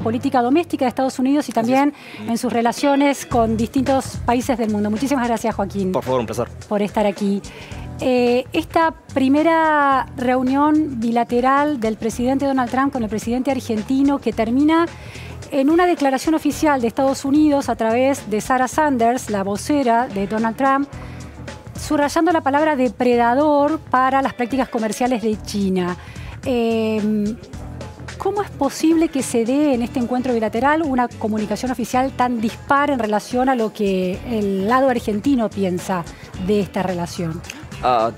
política doméstica de Estados Unidos y también en sus relaciones con distintos países del mundo. Muchísimas gracias, Joaquín. Por favor, un placer. Por estar aquí. Esta primera reunión bilateral del presidente Donald Trump con el presidente argentino, que termina en una declaración oficial de Estados Unidos a través de Sarah Sanders, la vocera de Donald Trump, subrayando la palabra depredador para las prácticas comerciales de China. ¿Cómo es posible que se dé en este encuentro bilateral una comunicación oficial tan dispar en relación a lo que el lado argentino piensa de esta relación?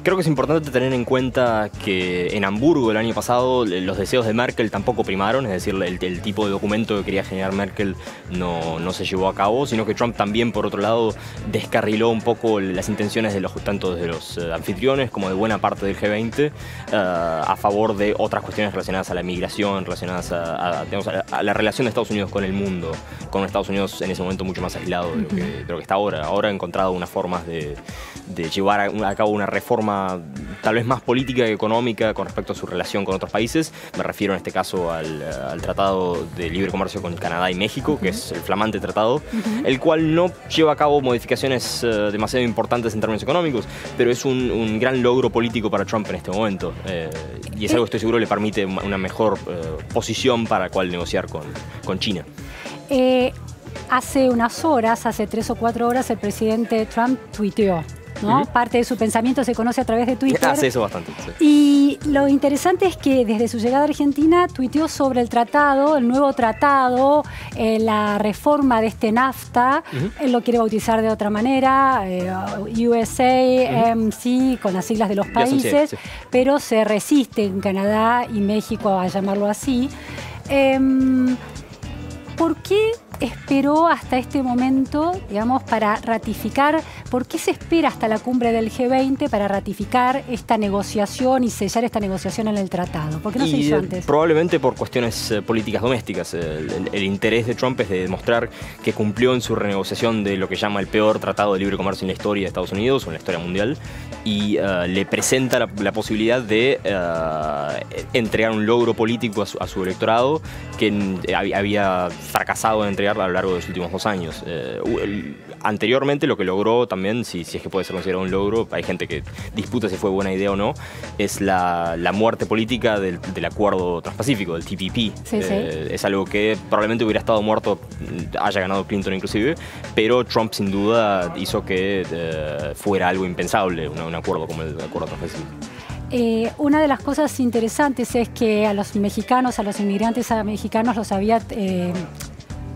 Creo que es importante tener en cuenta que en Hamburgo el año pasado los deseos de Merkel tampoco primaron, es decir, el tipo de documento que quería generar Merkel no se llevó a cabo, sino que Trump también, por otro lado, descarriló un poco las intenciones de tanto de los anfitriones como de buena parte del G20 a favor de otras cuestiones relacionadas a la migración, relacionadas a la relación de Estados Unidos con el mundo, con Estados Unidos en ese momento mucho más aislado de lo que está ahora. Ahora ha encontrado unas formas de llevar a cabo una reforma tal vez más política y económica con respecto a su relación con otros países. Me refiero en este caso al Tratado de Libre Comercio con Canadá y México, que es el flamante tratado, el cual no lleva a cabo modificaciones demasiado importantes en términos económicos, pero es un gran logro político para Trump en este momento. Y es algo que estoy seguro le permite una mejor posición para la cual negociar con China. Hace unas horas, hace 3 o 4 horas, el presidente Trump tuiteó, ¿no? Parte de su pensamiento se conoce a través de Twitter. Hace eso bastante, sí. Y lo interesante es que desde su llegada a Argentina tuiteó sobre el tratado, el nuevo tratado, la reforma de este NAFTA. Él lo quiere bautizar de otra manera, USMCA, con las siglas de los países, pero se resiste en Canadá y México a llamarlo así. ¿Por qué esperó hasta este momento, digamos, para ratificar? ¿Por qué se espera hasta la cumbre del G20 para ratificar esta negociación y sellar esta negociación en el tratado? ¿Por qué no se hizo antes? Probablemente por cuestiones políticas domésticas. El interés de Trump es de demostrar que cumplió en su renegociación de lo que llama el peor tratado de libre comercio en la historia de Estados Unidos o en la historia mundial, y le presenta la posibilidad de entregar un logro político a su electorado que había fracasado en entregar a lo largo de los últimos 2 años. Anteriormente lo que logró también, si es que puede ser considerado un logro, hay gente que disputa si fue buena idea o no, es la muerte política del acuerdo transpacífico, del TPP. Es algo que probablemente hubiera estado muerto, haya ganado Clinton inclusive, pero Trump sin duda hizo que fuera algo impensable, un acuerdo como el acuerdo transpacífico. Una de las cosas interesantes es que a los mexicanos, a los inmigrantes mexicanos los había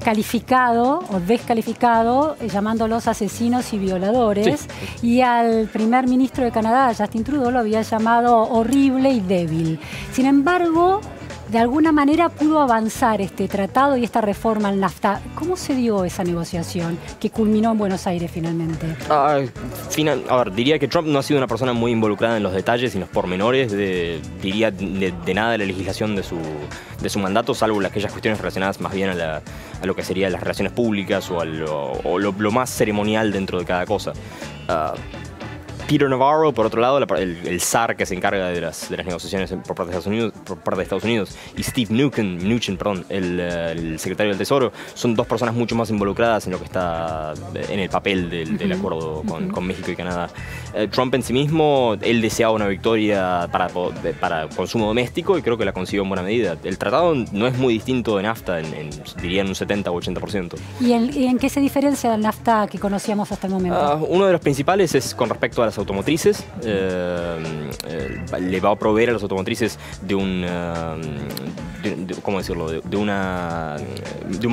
calificado o descalificado, llamándolos asesinos y violadores, y al primer ministro de Canadá, Justin Trudeau, lo había llamado horrible y débil. Sin embargo, de alguna manera pudo avanzar este tratado y esta reforma al NAFTA. ¿Cómo se dio esa negociación que culminó en Buenos Aires finalmente? Diría que Trump no ha sido una persona muy involucrada en los detalles y en los pormenores de nada de la legislación de su mandato, salvo aquellas cuestiones relacionadas más bien a lo que serían las relaciones públicas o lo más ceremonial dentro de cada cosa. Peter Navarro, por otro lado, el zar que se encarga de las negociaciones por parte de Estados Unidos, y Steve Mnuchin, el secretario del Tesoro, son 2 personas mucho más involucradas en lo que está en el papel del acuerdo con México y Canadá. Trump en sí mismo, él deseaba una victoria para consumo doméstico y creo que la consiguió en buena medida. El tratado no es muy distinto de NAFTA, diría en un 70 o 80%. ¿Y en qué se diferencia del NAFTA que conocíamos hasta el momento? Uno de los principales es con respecto a las automotrices. Le va a proveer a las automotrices de un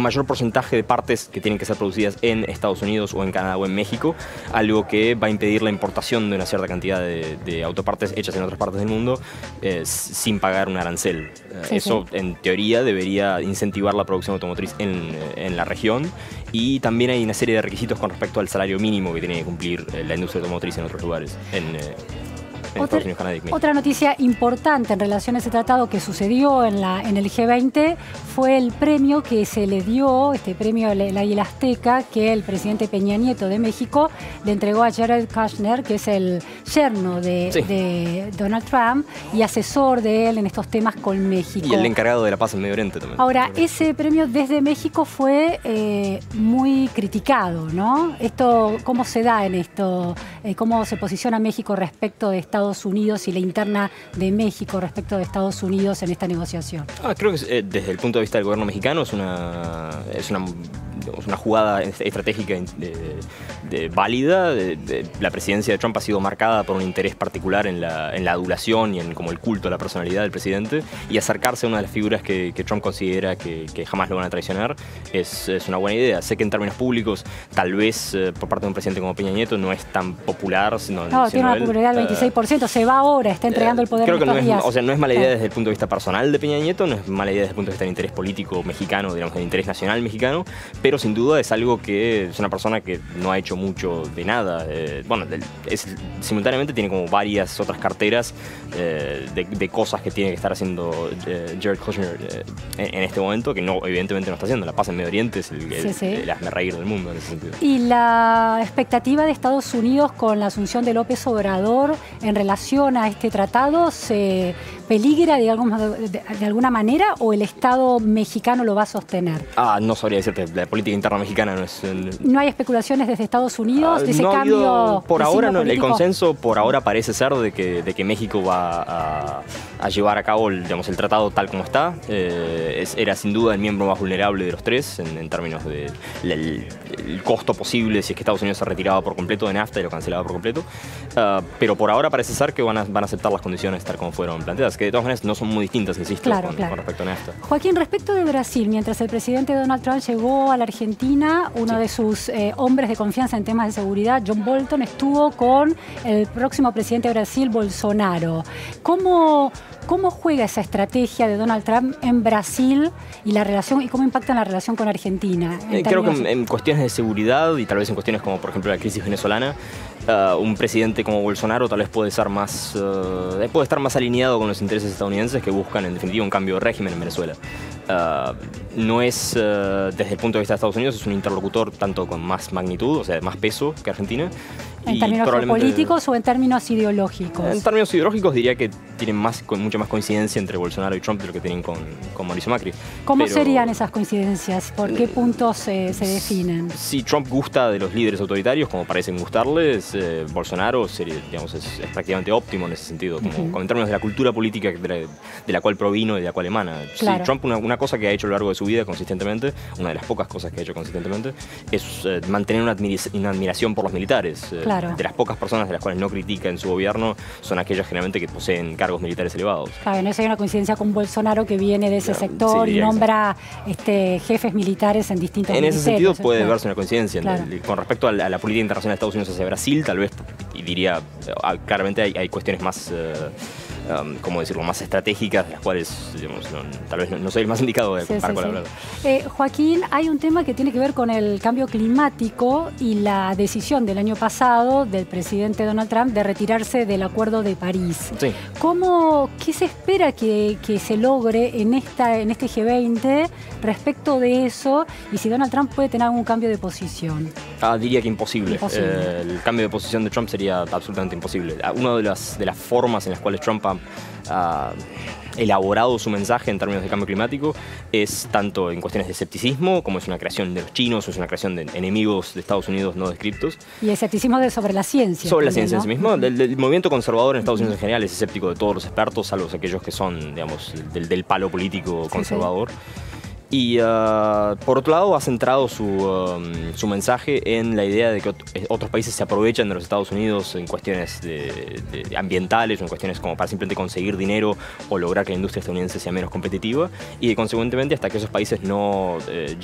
mayor porcentaje de partes que tienen que ser producidas en Estados Unidos o en Canadá o en México, algo que va a impedir la importación de una cierta cantidad de autopartes hechas en otras partes del mundo sin pagar un arancel. Eso en teoría debería incentivar la producción automotriz en la región, y también hay una serie de requisitos con respecto al salario mínimo que tiene que cumplir la industria automotriz en otros lugares. Estados Unidos, Canadá y México. Otra noticia importante en relación a ese tratado que sucedió en el G20 fue el premio que se le dio, este premio el Águila Azteca, que el presidente Peña Nieto de México le entregó a Jared Kushner, que es el yerno de Donald Trump y asesor de él en estos temas con México. Y el encargado de la paz en Medio Oriente también. Ahora, ese premio desde México fue muy criticado, ¿no? ¿Cómo se da en esto? ¿Cómo se posiciona México respecto de Estados Unidos y la interna de México respecto de Estados Unidos en esta negociación? Creo que desde el punto de vista del gobierno mexicano es una jugada estratégica válida. La presidencia de Trump ha sido marcada por un interés particular en la adulación y en como el culto a la personalidad del presidente, y acercarse a una de las figuras que Trump considera que jamás lo van a traicionar es una buena idea. Sé que en términos públicos, tal vez por parte de un presidente como Peña Nieto no es tan popular. No, tiene una popularidad del 26%, se va ahora, está entregando el poder creo en que estos días. O sea, no es mala idea desde el punto de vista personal de Peña Nieto, no es mala idea desde el punto de vista del interés político mexicano, digamos, del interés nacional mexicano, pero sin duda es algo que es una persona que no ha hecho mucho de nada. Simultáneamente tiene como varias otras carteras de cosas que tiene que estar haciendo Jared Kushner en este momento, que no, evidentemente no está haciendo. La paz en Medio Oriente es el hazmerreír del mundo en ese sentido. Y la expectativa de Estados Unidos con la asunción de López Obrador en relación a este tratado, ¿se peligra de alguna manera o el Estado mexicano lo va a sostener? No sabría decirte, la política interna mexicana no es... ¿No hay especulaciones desde Estados Unidos de ese no cambio? Por ahora no, el político? consenso por ahora parece ser de que México va a llevar a cabo el tratado tal como está. Era sin duda el miembro más vulnerable de los tres en términos del costo posible si es que Estados Unidos se retiraba por completo de NAFTA y lo cancelaba por completo. Pero por ahora parece ser que van a aceptar las condiciones tal como fueron planteadas, que de todas maneras no son muy distintas, insisto, con respecto a NAFTA. Joaquín, respecto de Brasil, mientras el presidente Donald Trump llegó a la Argentina, uno de sus hombres de confianza en temas de seguridad, John Bolton, estuvo con el próximo presidente de Brasil, Bolsonaro. ¿Cómo juega esa estrategia de Donald Trump en Brasil y la relación y cómo impacta en la relación con Argentina? Creo que en cuestiones de seguridad y tal vez en cuestiones como por ejemplo la crisis venezolana, un presidente como Bolsonaro tal vez puede estar más alineado con los intereses estadounidenses, que buscan en definitiva un cambio de régimen en Venezuela. No es, desde el punto de vista de Estados Unidos, es un interlocutor tanto con más magnitud, o sea, más peso que Argentina. ¿En términos geopolíticos o en términos ideológicos? En términos ideológicos diría que tienen mucha más coincidencia entre Bolsonaro y Trump de lo que tienen con Mauricio Macri. ¿Cómo serían esas coincidencias? ¿Por qué puntos se definen? Si Trump gusta de los líderes autoritarios, como parecen gustarles, Bolsonaro es prácticamente óptimo en ese sentido, como en términos de la cultura política de la cual provino y de la cual emana. Claro. Si Trump una cosa que ha hecho a lo largo de su vida consistentemente, una de las pocas cosas que ha hecho consistentemente, es mantener una admiración por los militares. Claro. De las pocas personas de las cuales no critica en su gobierno son aquellas generalmente que poseen cargos militares elevados. Claro, en eso hay una coincidencia con Bolsonaro, que viene de ese sector y nombra jefes militares en distintos ministerios. En ese sentido puede verse una coincidencia. Claro. Con respecto a la política internacional de Estados Unidos hacia Brasil, tal vez, y diría, claramente hay cuestiones más... ¿cómo decirlo?, más estratégicas, de las cuales, digamos, tal vez no soy el más indicado de contar con la verdad. Joaquín, hay un tema que tiene que ver con el cambio climático y la decisión del año pasado del presidente Donald Trump de retirarse del Acuerdo de París. Sí. ¿Qué se espera que se logre en este G20 respecto de eso, y si Donald Trump puede tener algún cambio de posición? Diría que imposible. El cambio de posición de Trump sería absolutamente imposible. Una de las formas en las cuales Trump ha elaborado su mensaje en términos de cambio climático es tanto en cuestiones de escepticismo, como es una creación de los chinos, o es una creación de enemigos de Estados Unidos no descriptos. Y el escepticismo sobre la ciencia. Sobre la ciencia en sí mismo. El movimiento conservador en Estados Unidos en general es escéptico de todos los expertos, salvo aquellos que son, digamos, del palo político conservador. Y por otro lado ha centrado su mensaje en la idea de que otros países se aprovechan de los Estados Unidos en cuestiones ambientales o en cuestiones como para simplemente conseguir dinero o lograr que la industria estadounidense sea menos competitiva, y que consecuentemente hasta que esos países no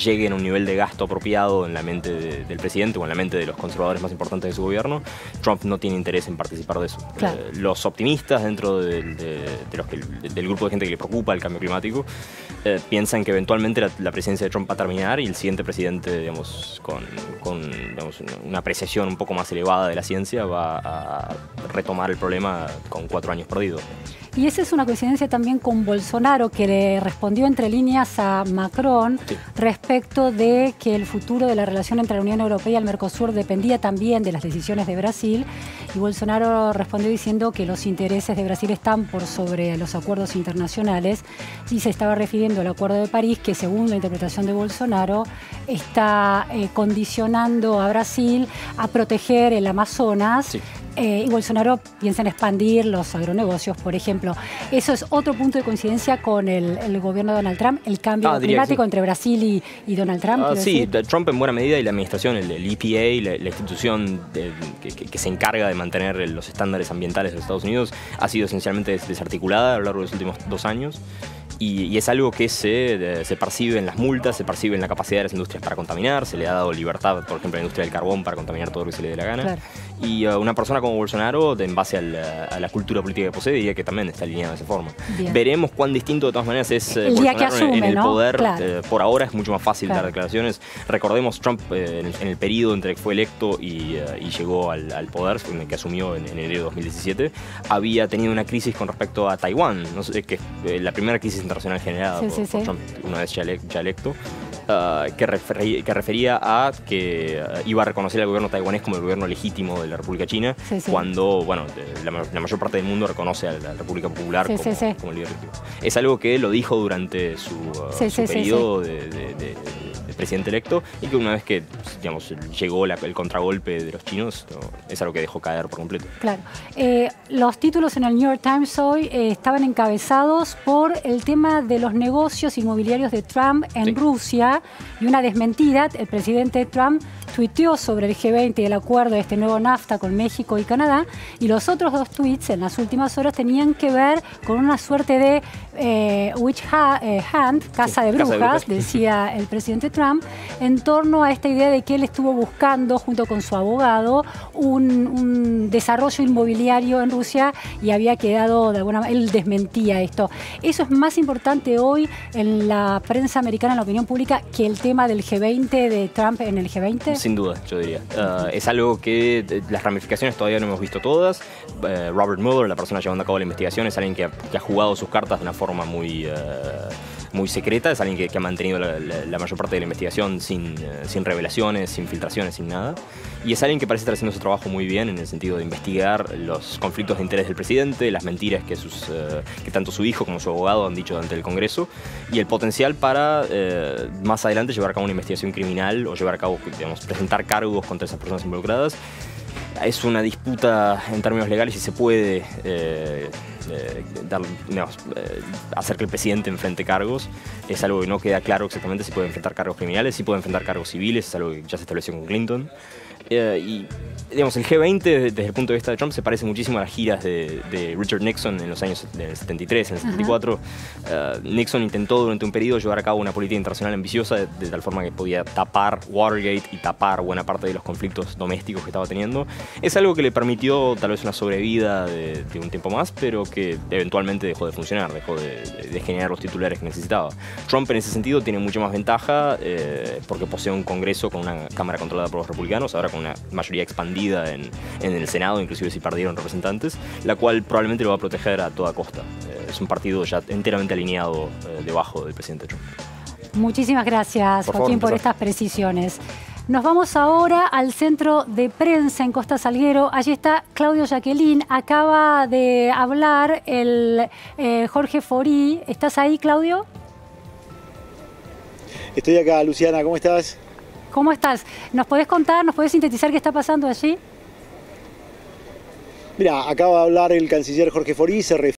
lleguen a un nivel de gasto apropiado en la mente del presidente o en la mente de los conservadores más importantes de su gobierno, Trump no tiene interés en participar de eso. Claro. Los optimistas dentro del grupo de gente que le preocupa el cambio climático piensan que eventualmente la presidencia de Trump va a terminar y el siguiente presidente, digamos, con digamos, una apreciación un poco más elevada de la ciencia va a retomar el problema con 4 años perdidos. Y esa es una coincidencia también con Bolsonaro, que le respondió entre líneas a Macron respecto de que el futuro de la relación entre la Unión Europea y el Mercosur dependía también de las decisiones de Brasil. Y Bolsonaro respondió diciendo que los intereses de Brasil están por sobre los acuerdos internacionales. Y se estaba refiriendo al Acuerdo de París, que según la interpretación de Bolsonaro está condicionando a Brasil a proteger el Amazonas. Sí. Y Bolsonaro piensa en expandir los agronegocios, por ejemplo. Eso es otro punto de coincidencia con el gobierno de Donald Trump, el cambio climático entre Brasil y Donald Trump. Sí, Trump en buena medida y la administración, el EPA, la institución que se encarga de mantener los estándares ambientales de los Estados Unidos, ha sido esencialmente desarticulada a lo largo de los últimos 2 años. Y es algo que se percibe en las multas, se percibe en la capacidad de las industrias para contaminar, se le ha dado libertad, por ejemplo, a la industria del carbón para contaminar todo lo que se le dé la gana. Claro. Y una persona como Bolsonaro, en base a la cultura política que posee, diría que también está alineado de esa forma. Bien. Veremos cuán distinto de todas maneras es el día que asume, en el poder. Claro. Por ahora es mucho más fácil dar declaraciones. Recordemos Trump en el periodo entre que fue electo y llegó al poder, en el que asumió en enero de 2017, había tenido una crisis con respecto a Taiwán, ¿no? Que la primera crisis internacional generada por Trump, una vez ya electo, que refería a que iba a reconocer al gobierno taiwanés como el gobierno legítimo de la República China, cuando bueno, la mayor parte del mundo reconoce a la República Popular como líder legítimo. Es algo que lo dijo durante su periodo de presidente electo, y que una vez que, digamos, llegó el contragolpe de los chinos, es algo que dejó caer por completo. Claro. Los títulos en el New York Times hoy estaban encabezados por el tema de los negocios inmobiliarios de Trump en Rusia, y una desmentida. El presidente Trump tuiteó sobre el G20 y el acuerdo de este nuevo NAFTA con México y Canadá, y los otros 2 tweets en las últimas horas tenían que ver con una suerte de witch hunt, casa de brujas, decía el presidente Trump, en torno a esta idea de que él estuvo buscando, junto con su abogado, un desarrollo inmobiliario en Rusia, y había quedado, de alguna manera, él desmentía esto. Eso es más importante hoy en la prensa americana, en la opinión pública, que el tema del G20, de Trump en el G20. Sin duda, yo diría. Es algo que las ramificaciones todavía no hemos visto todas. Robert Mueller, la persona llevando a cabo la investigación, es alguien que ha jugado sus cartas de una forma muy secreta, es alguien que ha mantenido la mayor parte de la investigación sin revelaciones, sin filtraciones, sin nada. Y es alguien que parece estar haciendo su trabajo muy bien en el sentido de investigar los conflictos de interés del presidente, las mentiras que tanto su hijo como su abogado han dicho ante el Congreso, y el potencial para más adelante llevar a cabo una investigación criminal o llevar a cabo, digamos, presentar cargos contra esas personas involucradas. Es una disputa en términos legales si se puede hacer que el presidente enfrente cargos. Es algo que no queda claro exactamente si puede enfrentar cargos criminales, si puede enfrentar cargos civiles, es algo que ya se estableció con Clinton. Y digamos, el G20 desde el punto de vista de Trump se parece muchísimo a las giras de Richard Nixon en los años del 73, en el 74. Nixon intentó durante un periodo llevar a cabo una política internacional ambiciosa de tal forma que podía tapar Watergate y tapar buena parte de los conflictos domésticos que estaba teniendo. Es algo que le permitió tal vez una sobrevida de un tiempo más, pero que eventualmente dejó de funcionar, dejó de generar los titulares que necesitaba. Trump en ese sentido tiene mucho más ventaja porque posee un Congreso con una Cámara controlada por los republicanos, ahora con una mayoría expandida en el Senado, inclusive si perdieron representantes, la cual probablemente lo va a proteger a toda costa. Es un partido ya enteramente alineado debajo del presidente Trump. Muchísimas gracias, Joaquín, por estas precisiones. Nos vamos ahora al centro de prensa en Costa Salguero. Allí está Claudio Jacquelín. Acaba de hablar el Jorge Forí. ¿Estás ahí, Claudio? Estoy acá, Luciana. ¿Cómo estás? ¿Cómo estás? ¿Nos podés contar, nos podés sintetizar qué está pasando allí? Mira, acaba de hablar el canciller Jorge Forí, se